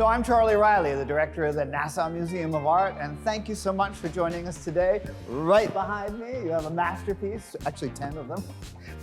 So I'm Charlie Riley, the director of the Nassau Museum of Art, and thank you so much for joining us today. Right behind me, you have a masterpiece, actually 10 of them,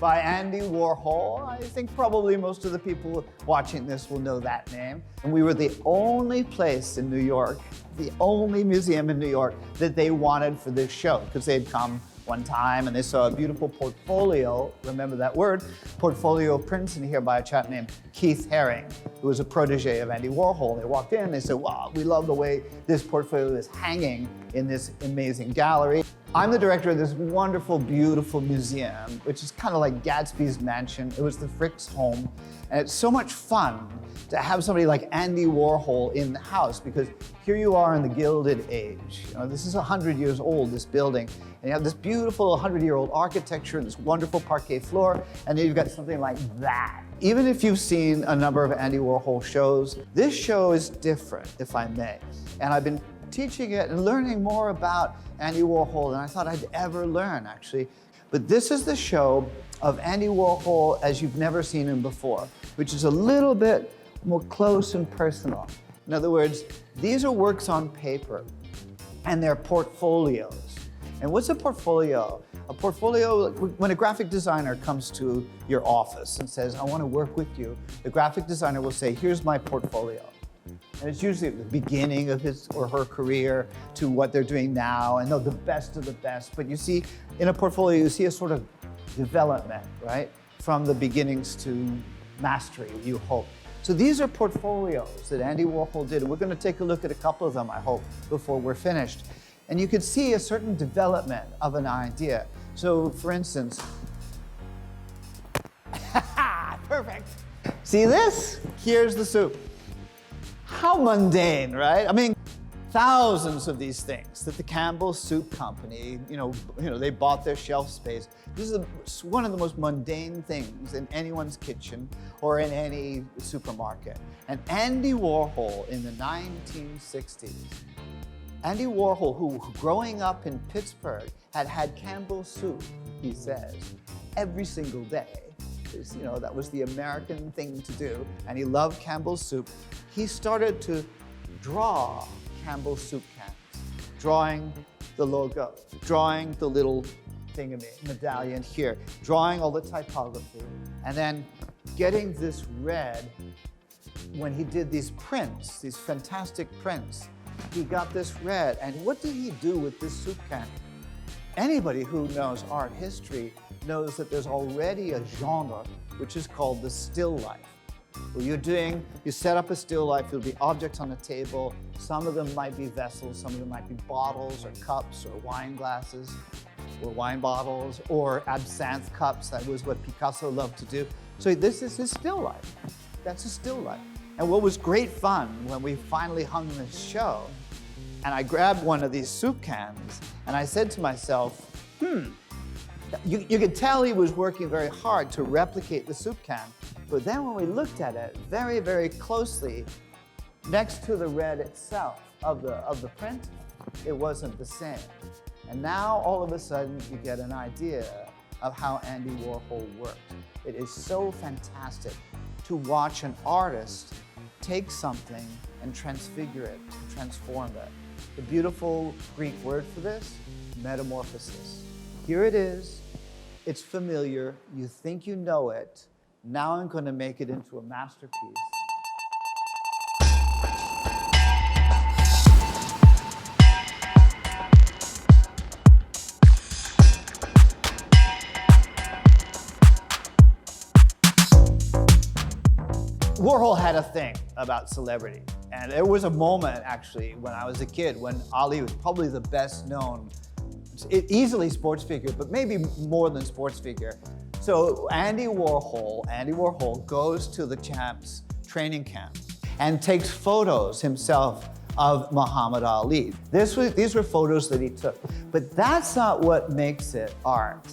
by Andy Warhol. I think probably most of the people watching this will know that name. And we were the only place in New York, the only museum in New York that they wanted for this show, because they had come one time and they saw a beautiful portfolio, remember that word, portfolio of prints in here by a chap named Keith Haring, who was a protege of Andy Warhol. They walked in, they said, wow, we love the way this portfolio is hanging in this amazing gallery. I'm the director of this wonderful, beautiful museum, which is kind of like Gatsby's mansion. It was the Frick's home. And it's so much fun to have somebody like Andy Warhol in the house, because here you are in the Gilded Age. You know, this is 100 years old, this building. And you have this beautiful 100-year-old architecture, this wonderful parquet floor, and then you've got something like that. Even if you've seen a number of Andy Warhol shows, this show is different, if I may. And I've been teaching it and learning more about Andy Warhol than I thought I'd ever learn, actually. But this is the show of Andy Warhol as you've never seen him before, which is a little bit more close and personal. In other words, these are works on paper, and they're portfolios. And what's a portfolio? A portfolio, when a graphic designer comes to your office and says, I want to work with you, the graphic designer will say, here's my portfolio. And it's usually at the beginning of his or her career to what they're doing now, and they're the best of the best. But you see, in a portfolio, you see a sort of development, right? From the beginnings to mastery, you hope. So these are portfolios that Andy Warhol did. And we're going to take a look at a couple of them, I hope, before we're finished. And you could see a certain development of an idea. So for instance, perfect. See this? Here's the soup. How mundane, right? I mean, thousands of these things that the Campbell Soup Company, they bought their shelf space. This is one of the most mundane things in anyone's kitchen or in any supermarket. And Andy Warhol in the 1960s, Andy Warhol, who growing up in Pittsburgh had Campbell soup, he says, every single day. That was the American thing to do, and he loved Campbell's soup. He started to draw Campbell's soup cans, drawing the logo, drawing the little medallion here, drawing all the typography, and then getting this red. When he did these prints, these fantastic prints, he got this red, and what did he do with this soup can? Anybody who knows art history knows that there's already a genre which is called the still life. What you're doing, you set up a still life, there'll be objects on the table. Some of them might be vessels, some of them might be bottles or cups or wine glasses or wine bottles or absinthe cups. That was what Picasso loved to do. So this is his still life. That's a still life. And what was great fun when we finally hung this show, and I grabbed one of these soup cans, and I said to myself, you could tell he was working very hard to replicate the soup can. But then when we looked at it very, very closely, next to the red itself of the print, it wasn't the same. And now all of a sudden you get an idea of how Andy Warhol worked. It is so fantastic to watch an artist take something and transfigure it, transform it. The beautiful Greek word for this, metamorphosis. Here it is, it's familiar, you think you know it, now I'm going to make it into a masterpiece. Warhol had a thing about celebrity. And there was a moment, actually, when I was a kid, when Ali was probably the best known, easily sports figure, but maybe more than sports figure. So Andy Warhol goes to the Champs training camp and takes photos himself of Muhammad Ali. These were photos that he took. But that's not what makes it art.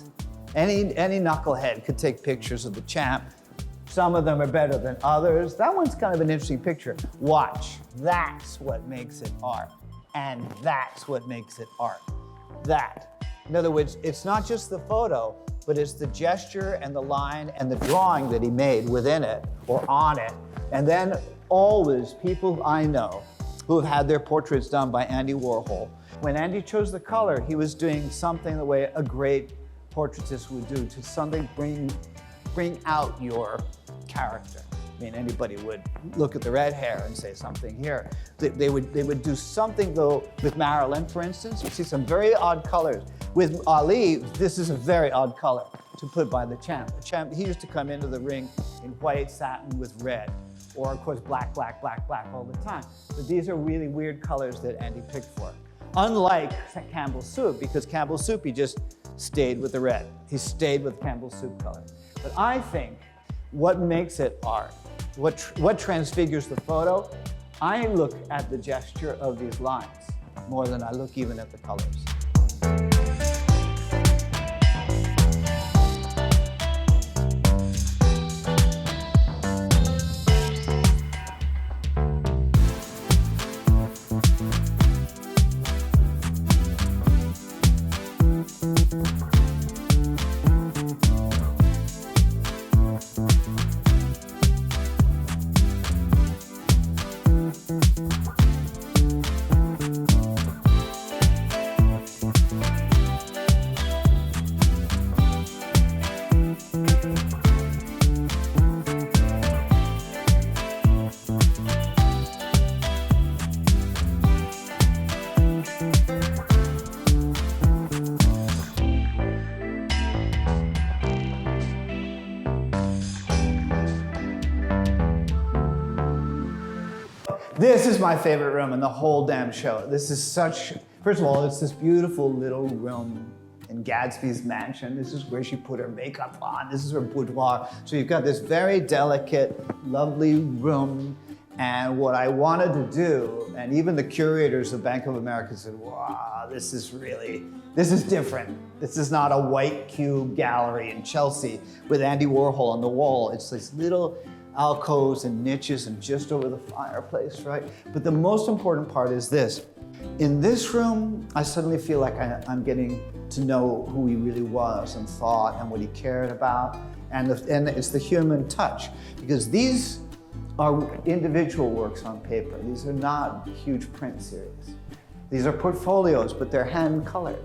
Any knucklehead could take pictures of the champ. Some of them are better than others. That one's kind of an interesting picture. Watch, that's what makes it art. And that's what makes it art. That. In other words, it's not just the photo, but it's the gesture and the line and the drawing that he made within it or on it. And then always people I know who have had their portraits done by Andy Warhol. When Andy chose the color, he was doing something the way a great portraitist would do to something bring out your character. I mean, anybody would look at the red hair and say something here. They would do something though with Marilyn, for instance. You see some very odd colors. With Ali, this is a very odd color to put by the champ. The champ, he used to come into the ring in white satin with red, or of course black, black, black, black all the time. But these are really weird colors that Andy picked for. Unlike Campbell's soup, because Campbell's soup, he just stayed with the red. He stayed with Campbell's soup color. But I think what makes it art, what transfigures the photo, I look at the gesture of these lines more than I look even at the colors. This is my favorite room in the whole damn show. This is such, first of all, it's this beautiful little room in Gatsby's mansion. This is where she put her makeup on. This is her boudoir. So you've got this very delicate, lovely room. And what I wanted to do, and even the curators of Bank of America said, wow, this is different. This is not a white cube gallery in Chelsea with Andy Warhol on the wall. It's these little alcoves and niches and just over the fireplace, right? But the most important part is this. In this room, I suddenly feel like I'm getting to know who he really was and thought and what he cared about. And it's the human touch, because these are individual works on paper. These are not huge print series. These are portfolios, but they're hand colored.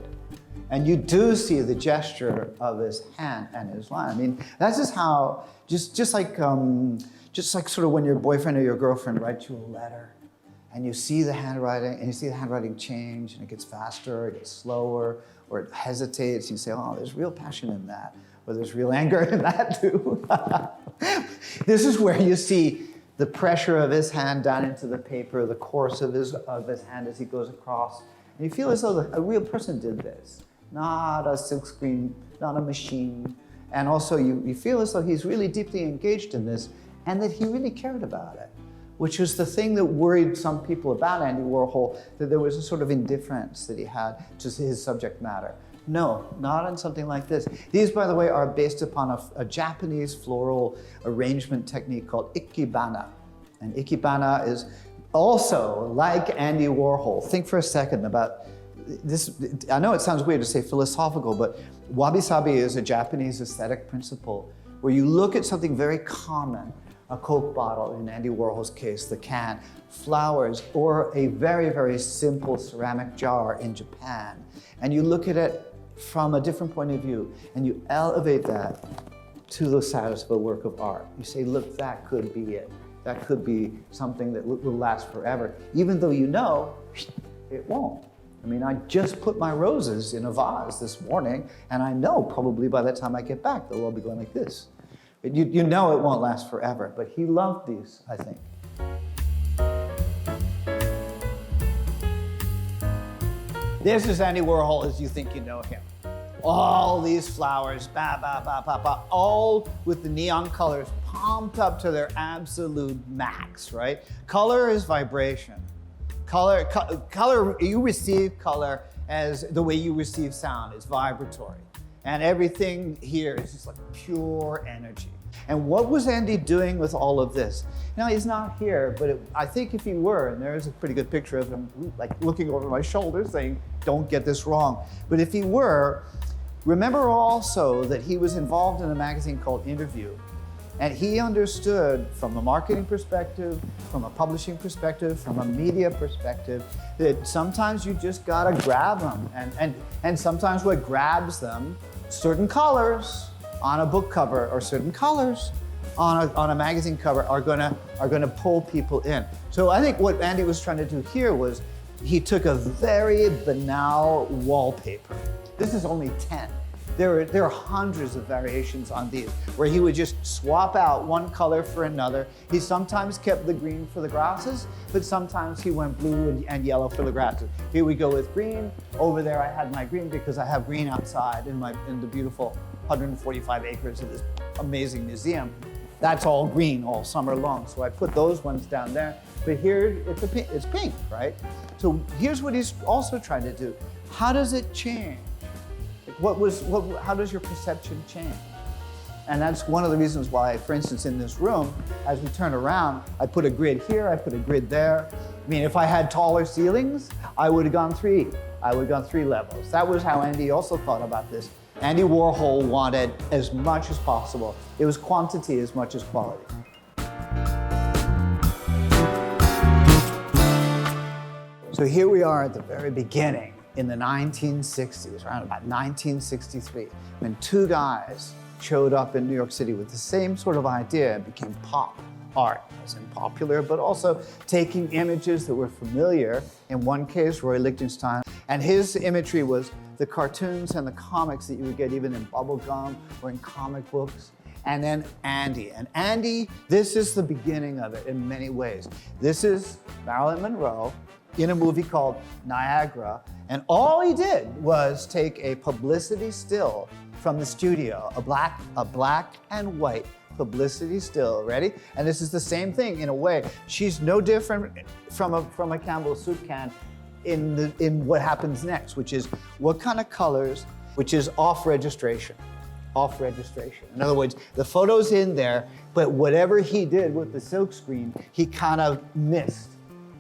And you do see the gesture of his hand and his line. I mean, that's just how, just like sort of when your boyfriend or your girlfriend writes you a letter, and you see the handwriting, and you see the handwriting change, and it gets faster, it gets slower, or it hesitates, and you say, oh, there's real passion in that, or there's real anger in that too. This is where you see the pressure of his hand down into the paper, the course of his hand as he goes across, and you feel as though a real person did this. Not a silkscreen, not a machine. And also you feel as though he's really deeply engaged in this and that he really cared about it, which was the thing that worried some people about Andy Warhol, that there was a sort of indifference that he had to his subject matter. No, not on something like this. These, by the way, are based upon a Japanese floral arrangement technique called ikebana. And ikebana is also like Andy Warhol. Think for a second about this. I know it sounds weird to say philosophical, but wabi-sabi is a Japanese aesthetic principle where you look at something very common, a Coke bottle in Andy Warhol's case, the can, flowers, or a very, very simple ceramic jar in Japan, and you look at it from a different point of view, and you elevate that to the status of a work of art. You say, look, that could be it. That could be something that will last forever, even though you know it won't. I mean, I just put my roses in a vase this morning, and I know probably by the time I get back, they'll all be going like this. But you know it won't last forever, but he loved these, I think. This is Andy Warhol as you think you know him. All these flowers, ba, ba, ba, ba, ba, all with the neon colors pumped up to their absolute max, right? Color is vibration. Color, you receive color as the way you receive sound. It's vibratory. And everything here is just like pure energy. And what was Andy doing with all of this? Now, he's not here, but I think if he were, and there's a pretty good picture of him like looking over my shoulder saying, don't get this wrong. But if he were, remember also that he was involved in a magazine called Interview. And he understood from a marketing perspective, from a publishing perspective, from a media perspective, that sometimes you just gotta grab them. And sometimes what grabs them, certain colors on a book cover or certain colors on a magazine cover are gonna pull people in. So I think what Andy was trying to do here was he took a very banal wallpaper. This is only 10. There are hundreds of variations on these where he would just swap out one color for another. He sometimes kept the green for the grasses, but sometimes he went blue and yellow for the grasses. Here we go with green. Over there I had my green because I have green outside in the beautiful 145 acres of this amazing museum. That's all green all summer long. So I put those ones down there. But here it's pink, right? So here's what he's also trying to do. How does it change? How does your perception change? And that's one of the reasons why, for instance, in this room, as we turn around, I put a grid here, I put a grid there. I mean, if I had taller ceilings, I would have gone three levels. That was how Andy also thought about this. Andy Warhol wanted as much as possible. It was quantity as much as quality. So here we are at the very beginning. In the 1960s, around about 1963, when two guys showed up in New York City with the same sort of idea and became pop art, as in popular, but also taking images that were familiar. In one case, Roy Lichtenstein, and his imagery was the cartoons and the comics that you would get even in bubblegum or in comic books. And then Andy. And Andy, this is the beginning of it in many ways. This is Marilyn Monroe in a movie called Niagara. And all he did was take a publicity still from the studio, a black and white publicity still, ready? And this is the same thing in a way. She's no different from a Campbell soup can in what happens next, which is what kind of colors, which is off registration. In other words, the photo's in there, but whatever he did with the silk screen, he kind of missed.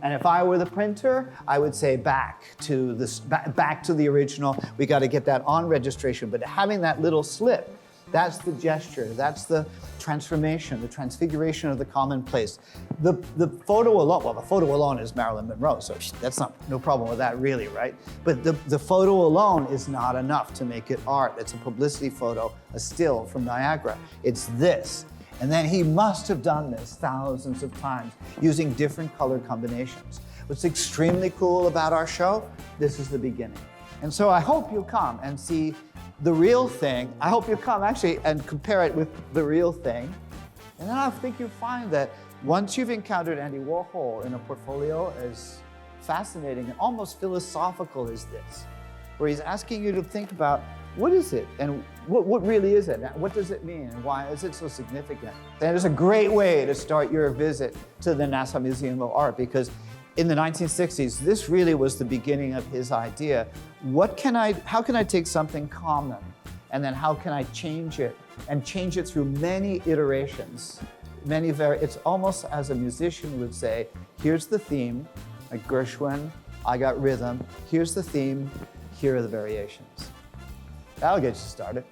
And if I were the printer, I would say back to the original. We got to get that on registration. But having that little slip, that's the gesture, that's the transformation, the transfiguration of the commonplace. The photo alone, well, the photo alone is Marilyn Monroe, so that's no problem with that really, right? But the photo alone is not enough to make it art. It's a publicity photo, a still from Niagara. It's this. And then he must have done this thousands of times using different color combinations. What's extremely cool about our show, this is the beginning. And so I hope you'll come and see the real thing. I hope you'll come actually and compare it with the real thing. And then I think you'll find that once you've encountered Andy Warhol in a portfolio as fascinating and almost philosophical as this, where he's asking you to think about what is it and what really is it? What does it mean and why is it so significant? And it's a great way to start your visit to the Nassau Museum of Art because in the 1960s, this really was the beginning of his idea. How can I take something common and then how can I change it and change it through many iterations, it's almost as a musician would say, here's the theme, like Gershwin, I got rhythm, here's the theme, here are the variations. That'll get you started.